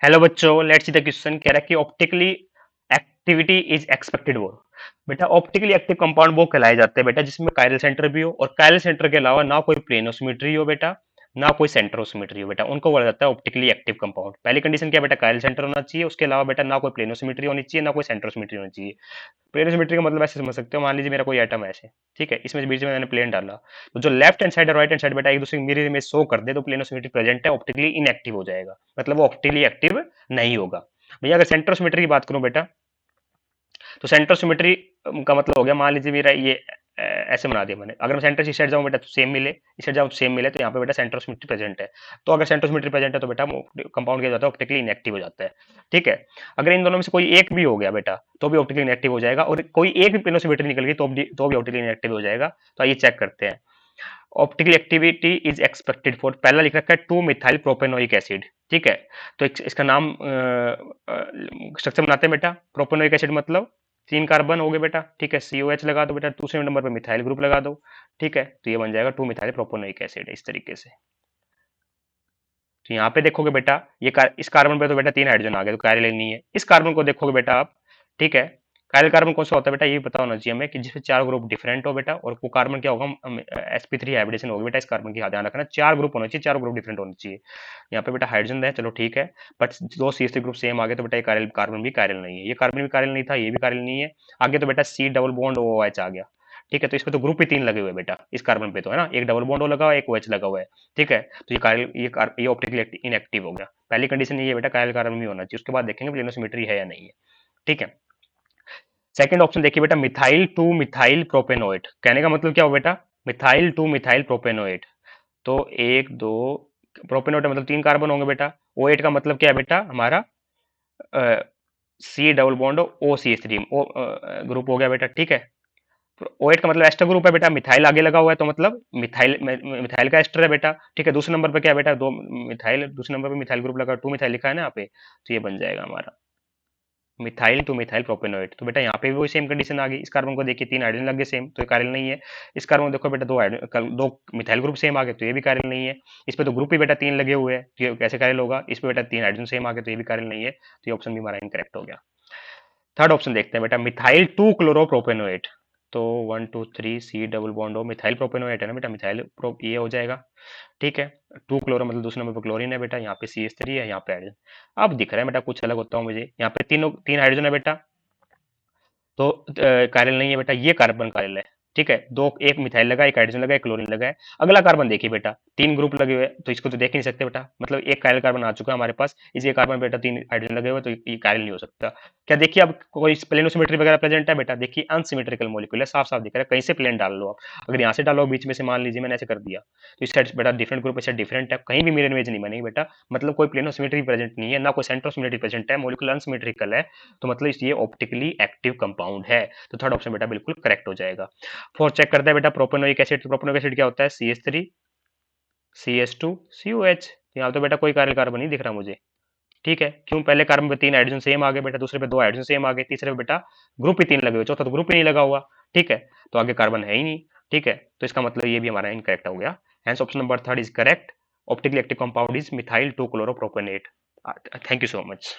Hello बच्चों, let's see the question. कह रहा है कि ऑप्टिकली एक्टिविटी इज एक्सपेक्टेड वो। बेटा ऑप्टिकली एक्टिव कंपाउंड वो कहलाए जाते हैं बेटा जिसमें कायरल सेंटर भी हो और कायरल सेंटर के अलावा ना कोई प्लेनोसिमेट्री हो बेटा, ना कोई सेंट्रोसिमेट्री हो बेटा, उनको बोला जाता है ऑप्टिकली एक्टिव कंपाउंड। पहली कंडीशन क्या बेटा, कायरल सेंटर होना चाहिए, उसके अलावा बेटा ना कोई प्लेनोसिमेट्री होनी चाहिए, ना कोई सेंट्रोसिमेट्री होनी चाहिए। प्लेन सिमेट्री का मतलब ऐसे समझ सकते हो, मान लीजिए मेरा कोई एटम है ऐसे, ठीक है, इसमें बीच में मैंने प्लेन डाला, तो जो लेफ्ट हैंड साइड और राइट हैंड साइड बेटा एक दूसरे मिरर इमेज शो कर दे तो प्लेनोसिमेट्री प्रेजेंट है, ऑप्टिकली इनएक्टिव हो जाएगा, मतलब वो ऑप्टिकली एक्टिव नहीं होगा। भैया अगर सेंट्रोसिमेट्री की बात करूं बेटा, तो सेंटर सिमेट्री का मतलब हो गया, मान लीजिए मेरा ये ऐसे बना दिया मैंने, अगर मैं सेंटर से इस साइड जाऊं बेटा तो सेम मिले, इस साइड जाऊं तो सेम मिले, तो यहाँ पे बेटा सेंटर सिमेट्री प्रेजेंट है। तो अगर सेंटर सिमेट्री प्रेजेंट है तो बेटा कंपाउंड क्या जाता है, ऑप्टिकली इनएक्टिव हो जाता है। ठीक है, अगर इन दोनों में से कोई एक भी हो गया बेटा तो भी ऑप्टिकली इनएक्टिव हो जाएगा, और कोई एक भी प्लेनोसिमेट्री निकल गई तो भी ऑप्टिकली इनएक्टिव हो जाएगा। तो आइए चेक करते हैं। Optical activity is expected for, पहला लिख रखा है 2 मिथाइल प्रोपेनोइक एसिड। ठीक है, तो इसका नाम स्ट्रक्चर बनाते हैं बेटा। प्रोपेनोइक एसिड मतलब 3 कार्बन हो गए बेटा, ठीक है, COH लगा दो बेटा, दूसरे नंबर पे मिथाइल ग्रुप लगा दो। ठीक है, तो ये बन जाएगा 2 मिथाइल प्रोपेनोइक एसिड इस तरीके से। तो यहाँ पे देखोगे बेटा इस कार्बन पे तो बेटा 3 हाइड्रोजन आ गए, तो कार्बन नहीं है। इस कार्बन को देखोगे बेटा आप, ठीक है, काइरल कार्बन कौन सा होता है बेटा, ये भी पता होना चाहिए हमें कि जिसमें 4 ग्रुप डिफरेंट हो बेटा, और वो कार्बन क्या होगा, sp3 हाइब्रिडेशन होगी बेटा। इस कार्बन की ध्यान रखना, 4 ग्रुप होने चाहिए, 4 ग्रुप डिफरेंट होने चाहिए। यहाँ पे बेटा हाइड्रोजन है, चलो ठीक है, बट 2 CH3 ग्रुप सेम आ गए तो बेटा ये काइरल कार्बन भी काइरल नहीं है, ये कार्बन भी काइरल नहीं था, ये भी काइरल नहीं है। आगे तो बेटा C डबल बॉन्ड OH आ गया। ठीक है, तो इसमें तो ग्रुप ही 3 लगे हुए हैं बेटा, इस कार्बन पे तो है ना, एक डबल बॉन्ड लगा हुआ है, एक OH लगा हुआ है। ठीक है, तो ये ऑप्टिकली इनएक्टिव हो गया। पहली कंडीशन ये है बेटा, काइरल कार्बन भी होना चाहिए, उसके बाद देखेंगे प्लेनोसिमेट्री है या नहीं है। ठीक है, सेकंड ऑप्शन देखिए बेटा, मिथाइल टू मिथाइल प्रोपेनोएट। कहने का मतलब क्या हो बेटा, मिथाइल टू मिथाइल प्रोपेनोएट। तो एक दो प्रोपेनोएट मतलब 3 कार्बन होंगे बेटा। O8 का मतलब क्या है बेटा हमारा, C double bond OCH3 O group हो गया बेटा। ठीक है, O8 का मतलब एस्टर ग्रुप है बेटा, मिथाइल आगे लगा हुआ है तो मतलब मिथाइल का एस्टर है बेटा। ठीक है, दूसरे नंबर पे क्या है बेटा, दो मिथाइल, दूसरे नंबर पे मिथाइल ग्रुप लगा, 2 मिथाइल लिखा है ना यहाँ पे, तो ये बन जाएगा हमारा मिथाइल टू मिथाइल प्रोपेनोएट। तो बेटा यहाँ पे भी वही सेम कंडीशन आ गई, इस कार्बन को देखिए 3 हाइड्रोजन लग गए सेम, तो ये कारिल नहीं है। इस कार्बन को देखो बेटा, दो मिथाइल ग्रुप सेम आ गए, तो ये भी कारिल नहीं है। इस पे तो ग्रुप ही बेटा 3 लगे हुए हैं, तो ये कैसे कारिल होगा। इस पे बेटा 3 हाइड्रोजन सेम आ गए, तो ये भी कारिल नहीं है, तो ये ऑप्शन भी हमारा इनकरेक्ट हो गया। थर्ड ऑप्शन देखते हैं बेटा, मिथाइल टू क्लोरोप्रोपेनोएट। तो 1 2 3 C डबल बॉन्ड हो, मिथाइल प्रोपेनोएट है ना बेटा, मिथाइल प्रो ये हो जाएगा। ठीक है, 2 क्लोरो मतलब दूसरे नंबर पर क्लोरीन है बेटा, यहाँ पे CH3 है, यहाँ पे हाइड्रोजन। अब दिख रहा है बेटा कुछ अलग होता हूँ मुझे, यहाँ पे 3 हाइड्रोजन है बेटा, तो कायरल नहीं है बेटा, ये कार्बन कायरल है। ठीक है, दो, एक मिथाइल लगा, एक हाइड्रोजन लगा, एक क्लोरीन लगा है। अगला कार्बन देखिए बेटा, 3 ग्रुप लगे हुए हैं, तो इसको तो देख ही नहीं सकते बेटा, मतलब एक कायरल कार्बन आ चुका है हमारे पास, इसी कार्बन बेटा 3 हाइड्रोजन लगे हुए, तो ये कायरल नहीं हो सकता। क्या देखिए, अब कोई प्लेनोसिमेट्री वगैरह प्रेजेंट है बेटा, देखिए अनसिमेट्रिकल मॉलिक्यूल है, साफ साफ दिख रहा है, कहीं से प्लेन डाल लो आप, अगर यहाँ से डालो बीच में से, मान लीजिए मैंने ऐसे कर दिया, तो इस साइड बेटा डिफरेंट ग्रुप, इस साइड डिफरेंट है, कहीं भी मिरर इमेज नहीं बनेगी बेटा, मतलब कोई प्लेनोसिमेट्री प्रेजेंट नहीं है, ना कोई सेंट्रोसिमेट्री प्रेजेंट है, मॉलिक्यूल अनसिमेट्रिकल है, तो मतलब ये ऑप्टिकली एक्टिव कंपाउंड है। तो थर्ड ऑप्शन बेटा बिल्कुल करेक्ट हो जाएगा। फोर्थ चेक करते हैं बेटा, प्रोपेनोइक एसिड। तो प्रोपेनोइक एसिड क्या होता है, CH3 CH2 COH। यहाँ तो बेटा कोई कार्बन कार्बन नहीं दिख रहा मुझे। ठीक है, क्यों, पहले कार्बन पे 3 हाइड्रोजन सेम आ गए बेटा, दूसरे पे 2 हाइड्रोजन सेम आ गए, तीसरे पे बेटा ग्रुप ही 3 लगे हुए, चौथा तो ग्रुप ही नहीं लगा हुआ। ठीक है, तो आगे कार्बन है ही नहीं। ठीक है, तो इसका मतलब ये भी हमारा इनकरेक्ट हो गया। Hence option number third is correct. Optically active compound is methyl two chloropropanoate. Thank you so much.